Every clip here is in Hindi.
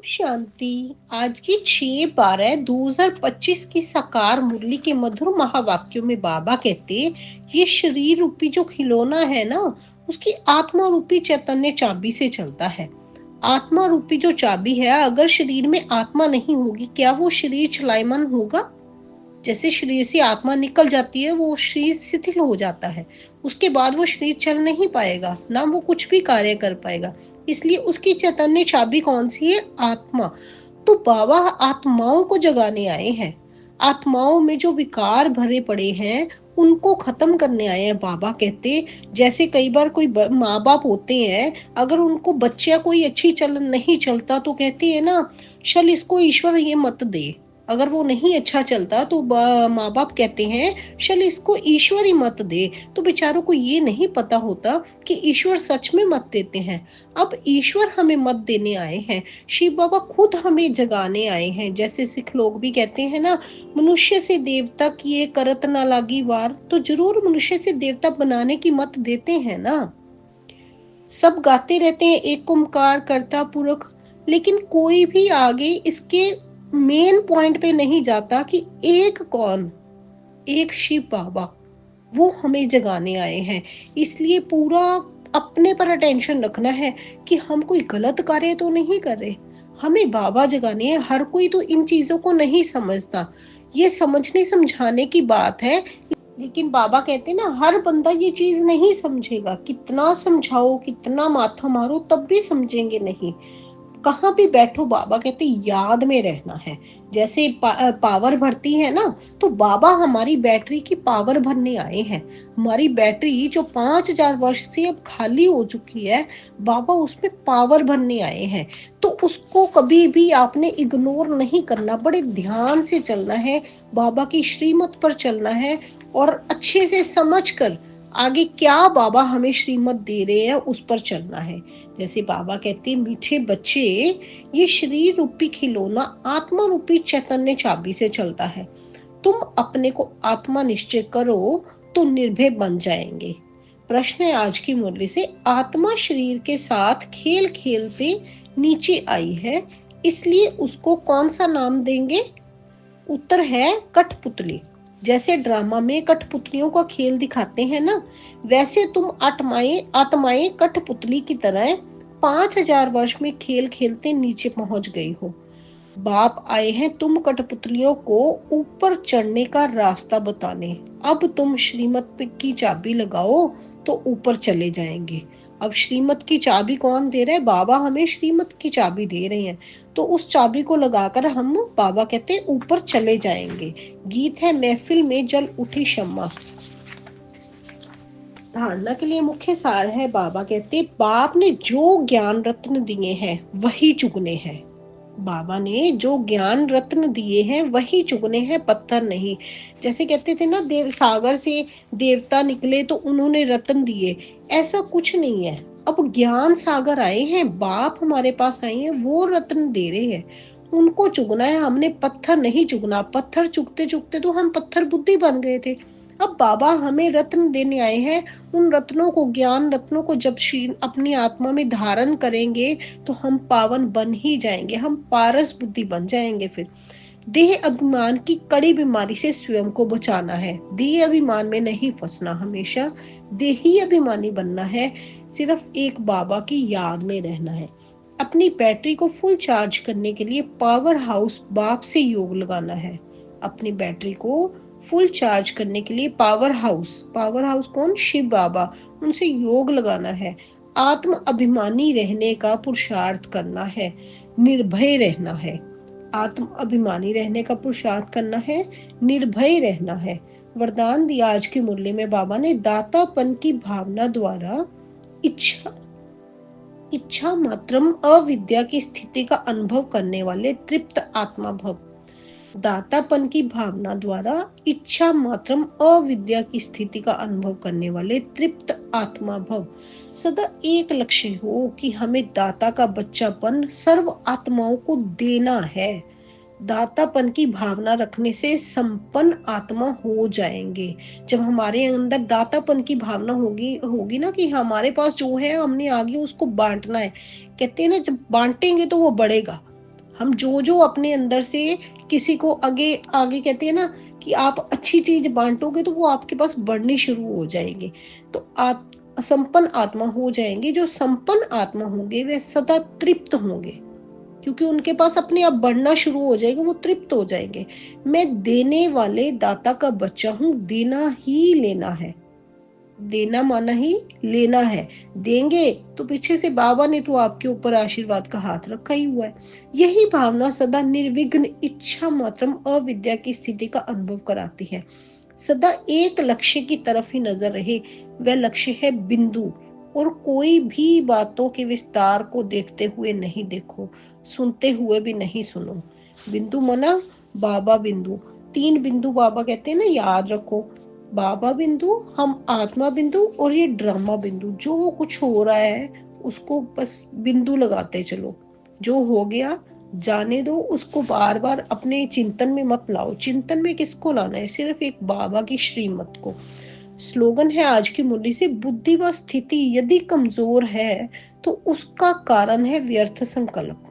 शांति। आज की 6/12/2025 की साकार मुरली के मधुर महावाक्यों में बाबा कहते, ये शरीर रूपी जो खिलौना है ना, उसकी आत्मा रूपी चैतन्य चाबी से चलता है। आत्मा रूपी जो चाबी है, अगर शरीर में आत्मा नहीं होगी, क्या वो शरीर चलायमान होगा? जैसे शरीर से आत्मा निकल जाती है, वो शरीर शिथिल हो जाता है। उसके बाद वो शरीर चल नहीं पाएगा, ना वो कुछ भी कार्य कर पाएगा। इसलिए उसकी चैतन्य चाबी कौन सी है? आत्मा। तो बाबा आत्माओं को जगाने आए हैं। आत्माओं में जो विकार भरे पड़े हैं, उनको खत्म करने आए हैं। बाबा कहते, जैसे कई बार कोई माँ बाप होते हैं, अगर उनको बच्चा कोई अच्छी चलन नहीं चलता तो कहते हैं ना, चल इसको ईश्वर ये मत दे। अगर वो नहीं अच्छा चलता तो माँ बाप कहते हैं, चल इसको ईश्वर ही मत दे। तो बेचारों को ये नहीं पता होता कि ईश्वर सच में मत देते हैं। अब ईश्वर हमें मत देने आए हैं। शिव बाबा खुद हमें जगाने आए हैं। जैसे सिख लोग भी कहते हैं ना, मनुष्य से देवता किए करत ना लागी वार। तो जरूर मनुष्य से देवता बनाने की मत देते हैं ना। सब गाते रहते हैं एक ओंकार करता पुरख, लेकिन कोई भी आगे इसके मेन पॉइंट पे नहीं जाता कि एक कौन? एक शिव बाबा। वो हमें जगाने आए हैं। इसलिए पूरा अपने पर अटेंशन रखना है कि हम कोई गलत कार्य तो नहीं कर रहे। हमें बाबा जगाने हैं। हर कोई तो इन चीजों को नहीं समझता। ये समझने समझाने की बात है, लेकिन बाबा कहते हैं ना, हर बंदा ये चीज नहीं समझेगा। कितना समझाओ, कितना माथा मारो, तब भी समझेंगे नहीं। कहाँ भी बैठो, बाबा कहते याद में रहना है। जैसे पावर भरती है ना, तो बाबा हमारी बैटरी की पावर भरने आए हैं। हमारी बैटरी जो 5000 वर्ष से अब खाली हो चुकी है, बाबा उसमें पावर भरने आए हैं। तो उसको कभी भी आपने इग्नोर नहीं करना, बड़े ध्यान से चलना है, बाबा की श्रीमत पर चलना है और अच्छे से समझ कर आगे क्या बाबा हमें श्रीमत दे रहे हैं उस पर चलना है। जैसे बाबा कहते, मीठे बच्चे, ये शरीर रूपी खिलौना आत्मा रूपी चैतन्य चाबी से चलता है। तुम अपने को आत्मा निश्चय करो तो निर्भय बन जाएंगे। प्रश्न है आज की मुरली से, आत्मा शरीर के साथ खेल खेलते नीचे आई है, इसलिए उसको कौन सा नाम देंगे? उत्तर है कठपुतली। जैसे ड्रामा में कठपुतलियों का खेल दिखाते हैं ना, वैसे तुम आत्माएं कठपुतली की तरह 5000 वर्ष में खेल खेलते नीचे पहुंच गई हो। बाप आए हैं तुम कठपुतलियों को ऊपर चढ़ने का रास्ता बताने। अब तुम श्रीमत की चाबी लगाओ तो ऊपर चले जाएंगे। अब श्रीमत की चाबी कौन दे रहा है? बाबा हमें श्रीमत की चाबी दे रहे हैं। तो उस चाबी को लगाकर हम, बाबा कहते हैं, ऊपर चले जाएंगे। गीत है, महफिल में जल उठी शम्मा। धारणा के लिए मुख्य सार है, बाबा कहते, बाप ने जो ज्ञान रत्न दिए हैं वही चुगने हैं। बाबा ने जो ज्ञान रत्न दिए हैं वही चुगने हैं, पत्थर नहीं। जैसे कहते थे ना, देव सागर से देवता निकले तो उन्होंने रत्न दिए, ऐसा कुछ नहीं है। अब ज्ञान सागर आए हैं, बाप हमारे पास आए हैं, वो रत्न दे रहे हैं, उनको चुगना है हमने, पत्थर नहीं चुगना। पत्थर चुगते चुगते तो हम पत्थर बुद्धि बन गए थे। अब बाबा हमें रत्न देने आए हैं। उन रत्नों को, ज्ञान रत्नों को जब अपनी आत्मा में धारण करेंगे तो हम पावन बन ही जाएंगे, हम पारस बुद्धि बन जाएंगे। फिर देह अभिमान की कड़ी बीमारी से स्वयं को बचाना है। देह अभिमान में नहीं फंसना, हमेशा देही अभिमानी बनना है। सिर्फ एक बाबा की याद में रहना है। अपनी बैटरी को फुल चार्ज करने के लिए पावर हाउस बाप से योग लगाना है। अपनी बैटरी को फुल चार्ज करने के लिए पावर हाउस कौन? शिव बाबा, उनसे योग लगाना है। आत्म अभिमानी रहने का पुरुषार्थ करना है, निर्भय रहना है। आत्म अभिमानी रहने का पुरुषार्थ करना है, निर्भय रहना है। वरदान दिया आज की मुरली में बाबा ने, दातापन की भावना द्वारा इच्छा मात्रम अविद्या की स्थिति का अनुभव करने वाले तृप्त आत्मा भव। दातापन की भावना द्वारा इच्छा मात्रम अविद्या की स्थिति का अनुभव करने वाले तृप्त आत्मा भव। सदा एक लक्ष्य हो कि हमें दाता का बच्चापन सर्व आत्माओं को देना है। दातापन की भावना रखने से संपन्न आत्मा हो जाएंगे। जब हमारे अंदर दातापन की भावना होगी ना, कि हमारे पास जो है हमने आगे उसको बांटना है। कहते हैं ना, जब बांटेंगे तो वो बढ़ेगा। हम जो जो अपने अंदर से किसी को आगे आगे कहते हैं ना कि आप अच्छी चीज बांटोगे तो वो आपके पास बढ़नी शुरू हो जाएगी, तो संपन्न आत्मा हो जाएंगे। जो संपन्न आत्मा होंगे वे सदा तृप्त होंगे, क्योंकि उनके पास अपने आप बढ़ना शुरू हो जाएगा, वो तृप्त हो जाएंगे। मैं देने वाले दाता का बच्चा हूं, देना ही लेना है, देना माना ही लेना है। देंगे तो पीछे से बाबा ने तो आपके ऊपर आशीर्वाद का हाथ रखा ही हुआ है। यही भावना सदा निर्विघ्न इच्छा मात्रम अविद्या की स्थिति का अनुभव कराती है। सदा एक लक्ष्य की तरफ ही नजर रहे, वह लक्ष्य है बिंदु। और कोई भी बातों के विस्तार को देखते हुए नहीं देखो, सुनते हुए भी नहीं सुनो। बिंदु मना बाबा बिंदु, 3 बिंदु बाबा कहते हैं ना, याद रखो। बाबा बिंदु, हम आत्मा बिंदु और ये ड्रामा बिंदु। जो कुछ हो रहा है उसको बस बिंदु लगाते चलो, जो हो गया जाने दो, उसको बार बार अपने चिंतन में मत लाओ। चिंतन में किसको लाना है? सिर्फ एक बाबा की श्रीमत को। स्लोगन है आज की मुरली से, बुद्धि व स्थिति यदि कमजोर है तो उसका कारण है व्यर्थ संकल्प।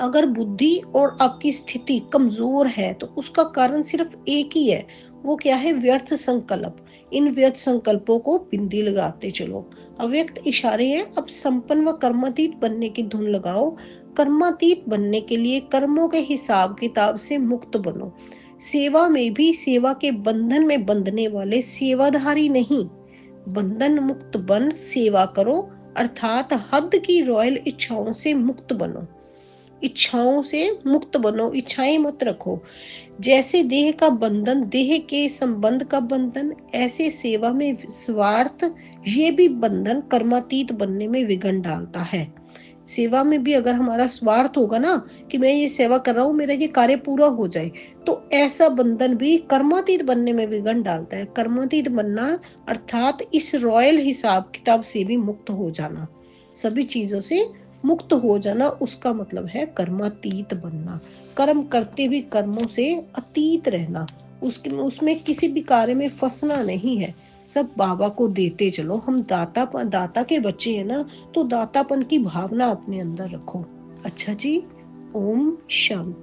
अगर बुद्धि और आपकी स्थिति कमजोर है तो उसका कारण सिर्फ एक ही है, वो क्या है? व्यर्थ संकल्प। इन व्यर्थ संकल्पों को बिंदी लगाते चलो। अव्यक्त इशारे हैं, अब संपन्न व कर्मातीत बनने की धुन लगाओ। कर्मातीत बनने के लिए कर्मों के हिसाब किताब से मुक्त बनो। सेवा में भी सेवा के बंधन में बंधने वाले सेवाधारी नहीं, बंधन मुक्त बन सेवा करो, अर्थात हद की रॉयल इच्छाओं से मुक्त बनो। इच्छाओं से मुक्त बनो, इच्छाएं मत रखो। जैसे देह का बंधन देह के संबंध का बंधन, ऐसे सेवा में स्वार्थ ये भी बंधन कर्मातीत बनने में विघ्न डालता है। सेवा में भी अगर हमारा स्वार्थ होगा ना कि मैं ये सेवा कर रहा हूँ, मेरा ये कार्य पूरा हो जाए, तो ऐसा बंधन भी कर्मातीत बनने में विघ्न डालता है। कर्मातीत बनना अर्थात इस रॉयल हिसाब किताब से भी मुक्त हो जाना, सभी चीजों से मुक्त हो जाना, उसका मतलब है कर्मातीत बनना। कर्म करते भी कर्मों से अतीत रहना, उसमें किसी भी कार्य में फंसना नहीं है। सब बाबा को देते चलो। हम दाता के बच्चे हैं ना, तो दातापन की भावना अपने अंदर रखो। अच्छा जी, ओम शांति।